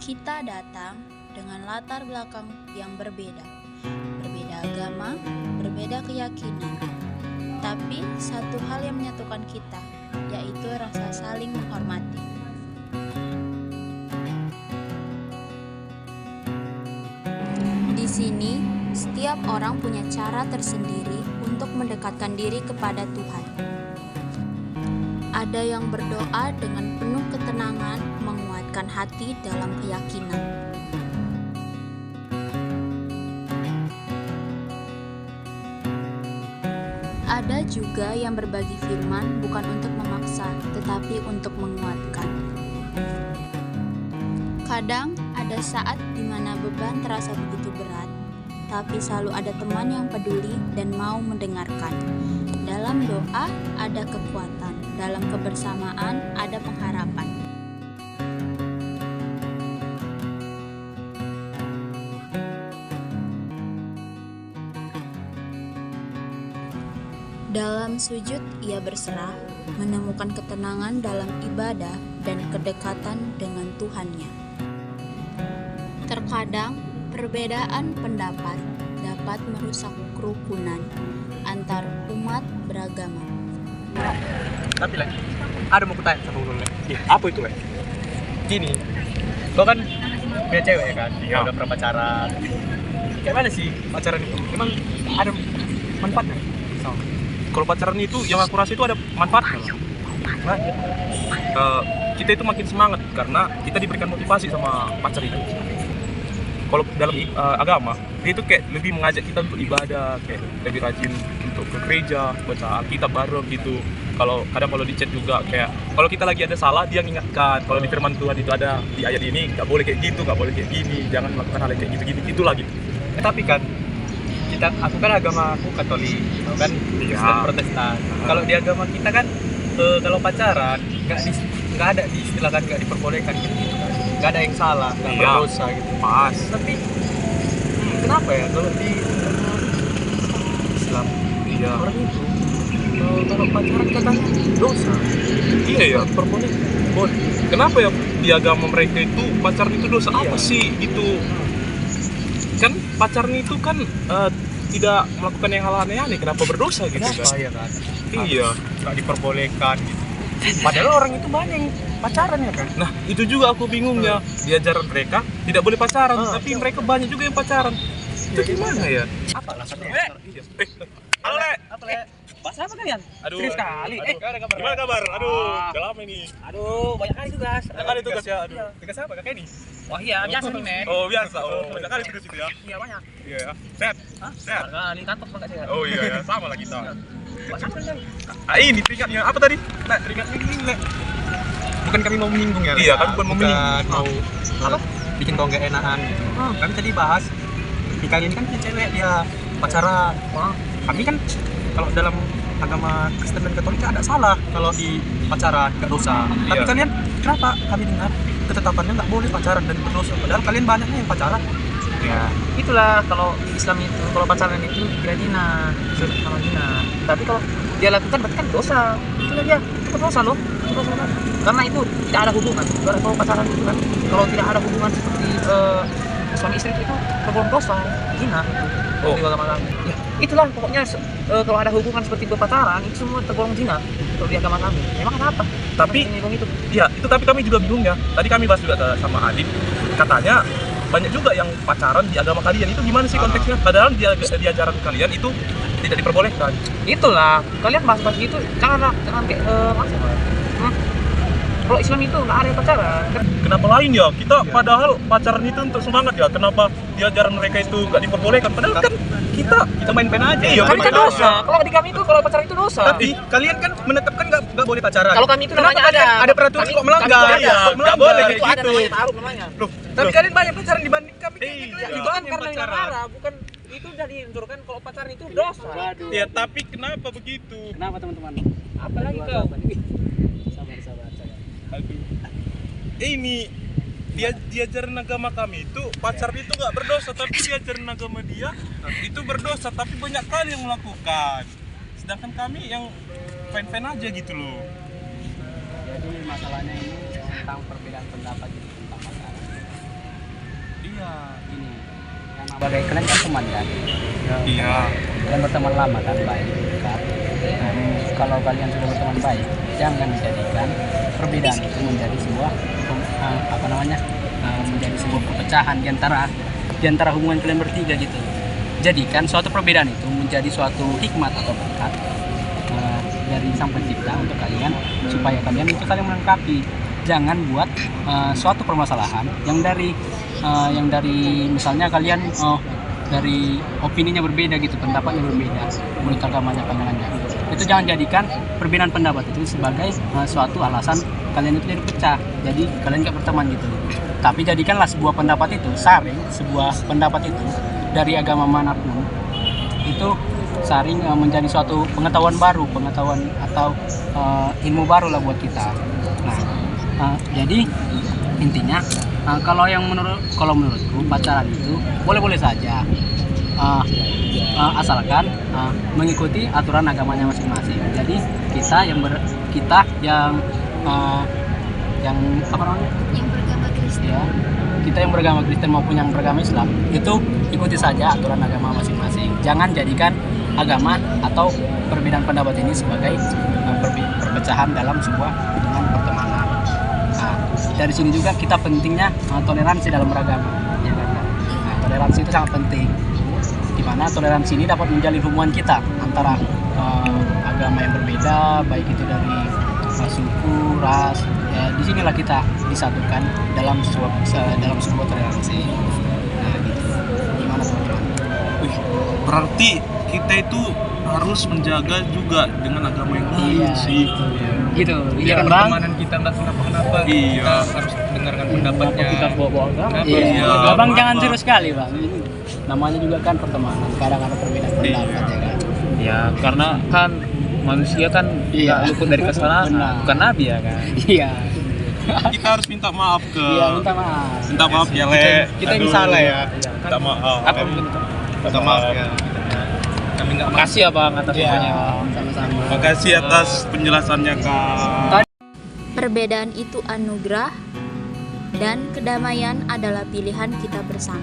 Kita datang dengan latar belakang yang berbeda agama, berbeda keyakinan. Tapi satu hal yang menyatukan kita, yaitu rasa saling menghormati. Di sini, setiap orang punya cara tersendiri untuk mendekatkan diri kepada Tuhan. Ada yang berdoa dengan penuh ketenangan, menguatkan hati dalam keyakinan. Ada juga yang berbagi firman bukan untuk memaksa, tetapi untuk menguatkan. Kadang ada saat di mana beban terasa begitu berat, tapi selalu ada teman yang peduli dan mau mendengarkan. Dalam doa ada kekuatan, dalam kebersamaan ada pengharapan. Dalam sujud ia berserah, menemukan ketenangan dalam ibadah dan kedekatan dengan Tuhannya. Terkadang perbedaan pendapat dapat merusak kerukunan antar umat beragama. Tapi lagi, ada mau kutanya sama ulun lagi. Apa itu lagi? Gini, gua kan punya cewek kan, dia udah pernah pacaran. Kayak mana sih pacaran itu? Emang ada manfaatnya? Kalau pacaran itu, yang aku rasa itu ada manfaatnya. Nah, kita itu makin semangat karena kita diberikan motivasi sama pacar itu. Kalau dalam agama, dia itu kayak lebih mengajak kita untuk ibadah, kayak lebih rajin untuk ke gereja, baca Alkitab bareng gitu. Kalau di chat juga kayak kalau kita lagi ada salah dia ngingatkan. Kalau di firman Tuhan itu ada di ayat ini nggak boleh kayak gitu, nggak boleh kayak gini, jangan melakukan hal yang kayak gitu itulah gitu. Tapi kan aku kan agama aku Katolik, kan Kristen Protestan. Kalau di agama kita kan kalau pacaran nggak ada diistilahkan nggak diperbolehkan gitu kan. Nggak ada yang salah, nggak berdosa gitu. Pas. Tapi kenapa ya kalau di Islam orang itu kalau pacaran katanya dosa. Iya ya, perbolehkan. Boleh. Kenapa ya di agama mereka itu pacaran itu dosa? Apa sih itu? Kan pacaran itu kan tidak melakukan yang hal aneh-aneh, kenapa berdosa gitu kan? Ya kan? Iya, nggak diperbolehkan gitu. Padahal orang itu banyak yang pacaran ya kan? Nah, itu juga aku bingungnya. Di ajaran mereka tidak boleh pacaran, tapi mereka banyak juga yang pacaran. Itu gimana ya? Apa alasannya? Halo, Le. Apa, Le? Bahasa apa kalian? Aduh, serius sekali. Gimana kabar? Aduh, udah lama ini. Aduh, banyak kali tugas. Banyak kali tugas ya, aduh. Tugas apa, Kak Kenny? Wah iya, biasa nih, Mek. Oh, biasa. Oh, banyak kali tugas itu ya? Iya, banyak. Iya ya. Sehat? Sehat? Ini kantor banget sehat. Oh iya ya, sama lah kita. Ini peringkatnya apa tadi? Nah, peringkatnya ini, Le. Bukan kami mau menyinggung ya? Iya, kan bukan mau menyinggung. Mau apa? Bikin kau nggak enakan gitu. Kami tadi bahas, di kalian kan punya cewek, dia pacaran. Kami kan kalau dalam agama Kristen dan Katolik ada salah kalau di pacaran nggak dosa. Tapi kalian kenapa kami dengar ketetapannya nggak boleh pacaran dan berdosa? Padahal kalian banyaknya yang pacaran. Ya, itulah kalau di Islam itu kalau pacaran itu kira zina, sama zina. Tapi kalau dia lakukan berarti kan dosa. Itulah dia, itu dosa loh. Itu dosa kan? Karena itu tidak ada hubungan. Kalau pacaran itu kan, kalau tidak ada hubungan seperti suami istri itu tergolong dosa, zina itu di agama kami. Ya, itulah pokoknya kalau ada hubungan seperti berpacaran itu semua tergolong zina kalau di agama kami. Emang kenapa? Tapi itu. Ya, itu tapi kami juga bingung ya. Tadi kami bahas juga sama Adit, katanya banyak juga yang pacaran di agama kalian. Itu gimana sih konteksnya? Padahal di ajaran kalian itu tidak diperbolehkan. Itulah, kalian bahas-bahas gitu jangan kayak kalau Islam itu nggak ada pacaran. Kenapa lain ya? Kita padahal pacaran itu untuk semangat ya. Kenapa di ajaran mereka itu nggak diperbolehkan? Padahal kan kita main-main aja. Iya, kan dosa. Kalau di kami itu kalau pacaran itu dosa. Tapi kalian kan menetapkan nggak boleh pacaran. Kalau kami itu namanya ada peraturan kok melanggar. Iya, nggak boleh kayak gitu. Loh, tapi kalian banyak pacaran dibanding kami. Bukan karena yang marah, bukan itu udah diunturkan kalau pacaran itu dosa. Ya, tapi kenapa begitu? Kenapa teman-teman? Apalagi kau? Sabar. Aduh. Ini di ajaran agama kami itu pacaran itu nggak berdosa, tapi di ajaran agama dia itu berdosa, tapi banyak kali yang melakukan. Sedangkan kami yang fine-fine aja gitu loh. Jadi masalahnya ini tentang perbedaan pendapat tentang pacaran. Iya. Ini yang sebagai kalian kan teman kan, Iya. kalian berteman lama kan, baik dekat. Nah, kalau kalian sudah berteman baik, jangan jadikan perbedaan itu menjadi sebuah menjadi sebuah perpecahan di antara hubungan kalian bertiga gitu. Jadikan suatu perbedaan itu menjadi suatu hikmat atau berkat dari Sang Pencipta untuk kalian, supaya kalian itu saling melengkapi. Jangan buat suatu permasalahan yang dari misalnya kalian dari opininya berbeda gitu, pendapatnya berbeda, menurut agamanya, pandangannya. Itu jangan jadikan perbedaan pendapat itu sebagai suatu alasan kalian itu jadi pecah, jadi kalian gak berteman gitu. Tapi jadikanlah sebuah pendapat itu, sebuah pendapat itu dari agama manapun itu saring menjadi suatu pengetahuan baru, atau ilmu baru lah buat kita. Nah, jadi intinya kalau menurutku pacaran itu boleh-boleh saja, asalkan mengikuti aturan agamanya masing-masing. Jadi kita yang apa namanya? Yang beragama Kristen. Ya, kita yang beragama Kristen maupun yang beragama Islam itu ikuti saja aturan agama masing-masing. Jangan jadikan agama atau perbedaan pendapat ini sebagai perpecahan dalam sebuah hubungan pertemanan. Nah, dari sini juga kita pentingnya toleransi dalam beragama, ya kan? Nah, toleransi itu sangat penting. Di mana toleransi ini dapat menjalin hubungan kita antara agama yang berbeda, baik itu dari suku, ras. Ya, disinilah kita disatukan dalam sebuah toleransi. Nah, gitu. Gimana teman-teman? Berarti kita itu harus menjaga juga dengan agama yang lain Iya, sih. Gitu. Iya Biar kan Bang? pertemanan kita nggak kenapa-kenapa. Iya. Kita harus dengarkan pendapatnya. Kita bawa-bawa agama. Kenapa? Iya. Iya. Abang Apa? jangan serius sekali bang. Ini namanya juga kan pertemanan. Kadang ada perbedaan pendapat ya kan. Ya karena kan manusia kan Iya. nggak luput dari kesalahan. Benar. Bukan nabi ya kan. Iya. Kita harus minta maaf ke Iya, minta maaf. minta maaf ya Le. Kita ini Aduh. salah ya. Minta maaf. Apa Minta maaf ya. Kami nggak makasih ya bang atas Iya, semuanya. sama-sama. Makasih atas penjelasannya Kak. Perbedaan itu anugerah dan kedamaian adalah pilihan kita bersama.